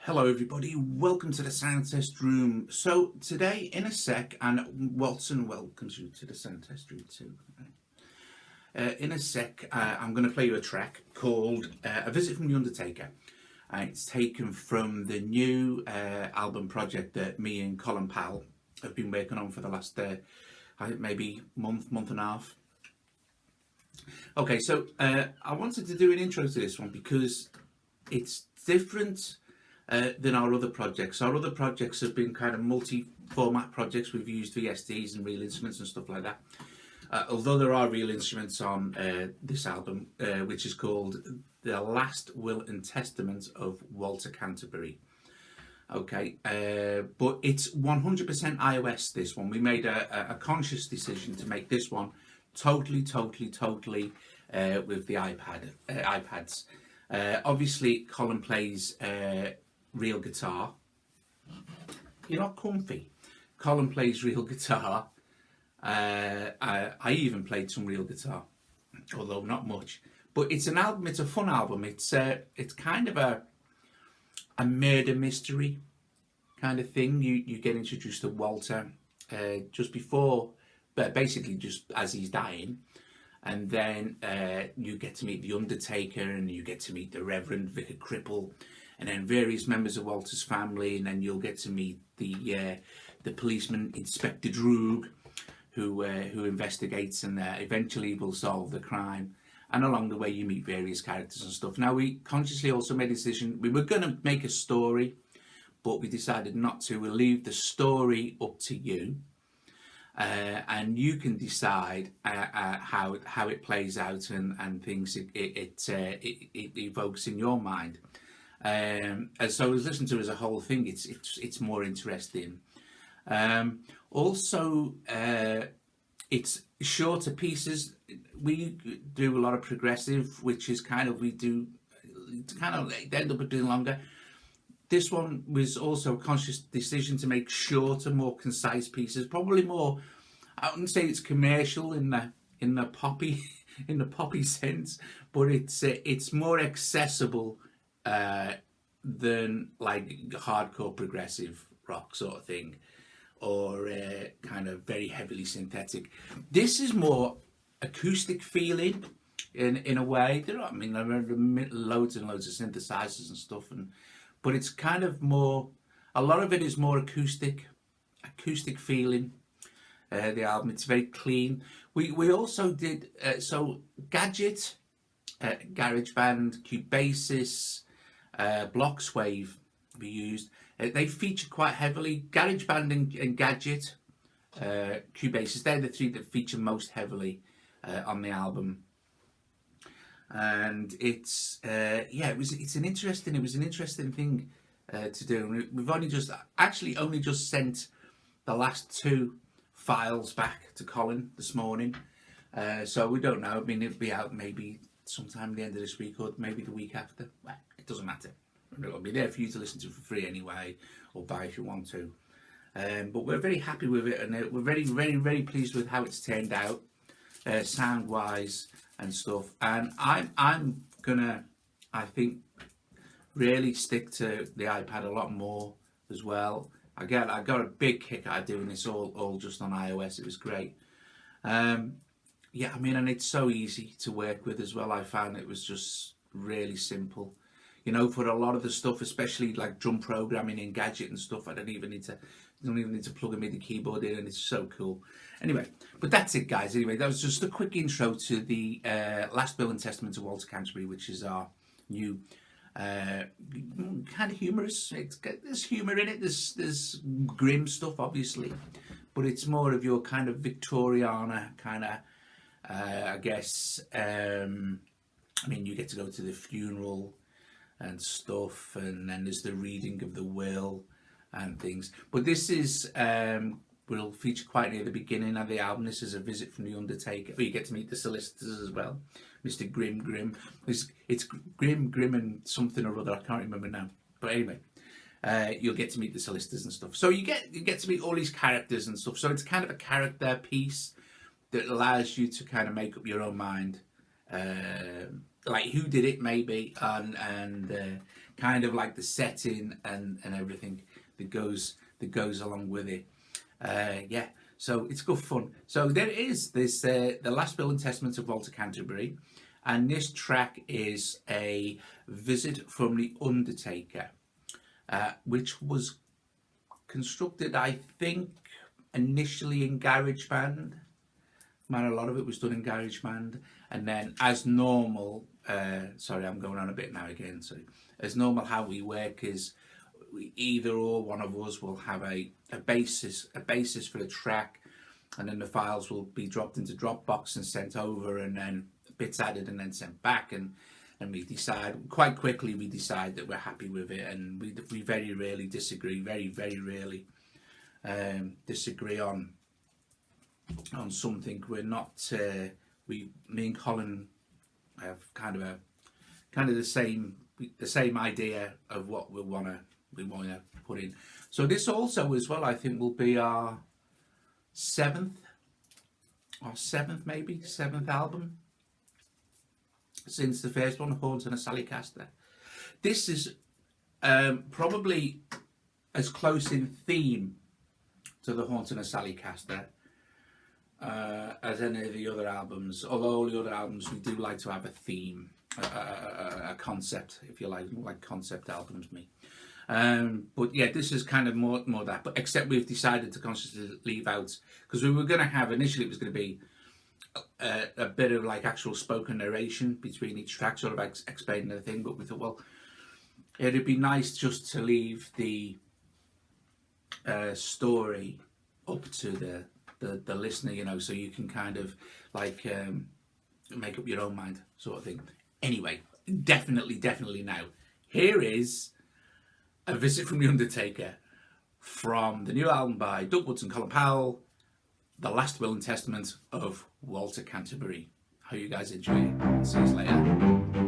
Hello everybody, welcome to the sound test room. So today in a sec, and Watson welcomes you to the sound test room too. In a sec, I'm going to play you a track called A Visit from the Undertaker. It's taken from the new album project that me and Colin Powell have been working on for the last, I think maybe month and a half. Okay, so I wanted to do an intro to this one because it's different than our other projects. Our other projects have been kind of multi-format projects. We've used VSTs and real instruments and stuff like that. Although there are real instruments on this album, which is called The Last Will and Testament of Walter Canterbury. Okay, but it's 100% iOS, this one. We made a conscious decision to make this one totally with the iPads. Obviously, Colin plays real guitar. You're not comfy. Colin plays real guitar. I even played some real guitar, although not much. But it's an album. It's a fun album. It's kind of a murder mystery kind of thing. You get introduced to Walter just before, but basically just as he's dying. And then you get to meet the Undertaker, and you get to meet the Reverend Vicar Cripple, and then various members of Walter's family, and then you'll get to meet the policeman Inspector Droog, who investigates and eventually will solve the crime. And along the way, you meet various characters and stuff. Now, we consciously also made a decision. We were going to make a story, but we decided not to. We'll leave the story up to you. And you can decide how it plays out and things it evokes in your mind. And so as listening to it as a whole thing, it's more interesting. Also, it's shorter pieces. We do a lot of progressive, which is they end up doing longer. This one was also a conscious decision to make shorter, more concise pieces. Probably more, I wouldn't say it's commercial in the poppy sense, but it's more accessible than like hardcore progressive rock sort of thing, or kind of very heavily synthetic. This is more acoustic feeling in a way. There are loads and loads of synthesizers and stuff, but it's kind of more, a lot of it is more acoustic feeling. The album, it's very clean. We also did Gadget, GarageBand, Cubasis, Bloxwave we used. They feature quite heavily. GarageBand and Gadget, Cubasis, they're the three that feature most heavily on the album. And it's an interesting thing to do. We've only just sent the last two files back to Colin this morning, so we don't know. I mean, it'll be out maybe sometime at the end of this week or maybe the week after. Well, it doesn't matter. It'll be there for you to listen to for free anyway, or buy if you want to. But we're very happy with it, and we're very pleased with how it's turned out, sound wise and stuff. And I'm gonna, I think, really stick to the iPad a lot more as well. I got a big kick out of doing this all just on iOS. It was great. And it's so easy to work with as well. I found it was just really simple. For a lot of the stuff, especially like drum programming and Gadget and stuff, I don't even need to plug a MIDI keyboard in, and it's so cool. Anyway, but that's it, guys. Anyway, that was just a quick intro to the Last Will and Testament of Walter Canterbury, which is our new kind of humorous. There's humour in it. There's grim stuff, obviously, but it's more of your kind of Victoriana kind of. I guess. You get to go to the funeral and stuff, and then there's the reading of the will and things. But this is will feature quite near the beginning of the album. This is A Visit from the Undertaker. You get to meet the solicitors as well, Mr. Grim. It's Grim and something or other. I can't remember now. But anyway, you'll get to meet the solicitors and stuff. So you get to meet all these characters and stuff. So it's kind of a character piece that allows you to kind of make up your own mind like who did it maybe, and kind of like the setting and everything that goes along with it. Yeah, so it's good fun. So there is this the Last Will and Testament of Walter Canterbury, and this track is a visit from the Undertaker, which was constructed, I think, initially in GarageBand. Man, a lot of it was done in GarageBand, and then as normal, sorry, I'm going on a bit now again. So, as normal, how we work is either or one of us will have a basis for the track, and then the files will be dropped into Dropbox and sent over, and then bits added and then sent back, and we decide quite quickly. We decide that we're happy with it, and we very rarely disagree. Very rarely disagree on something. We're not. Me and Colin have kind of the same idea of what we want to put in. So this also as well, I think, will be our seventh album since the first one, Horns and a Sallycaster. This is probably as close in theme to the Horns and a Sallycaster as any of the other albums, although all the other albums we do like to have a theme, a concept, if you like concept albums, me. But yeah, this is kind of more that, but except we've decided to consciously leave out, because we were going to have, initially it was going to be a bit of like actual spoken narration between each track, sort of explaining the thing, but we thought, well, it'd be nice just to leave the story up to the listener, you know, so you can kind of like make up your own mind, sort of thing. Anyway, definitely now, here is a visit from the Undertaker from the new album by Doug Woods and Colin Powell, The Last Will and Testament of Walter Canterbury. Hope you guys enjoy it. See you later.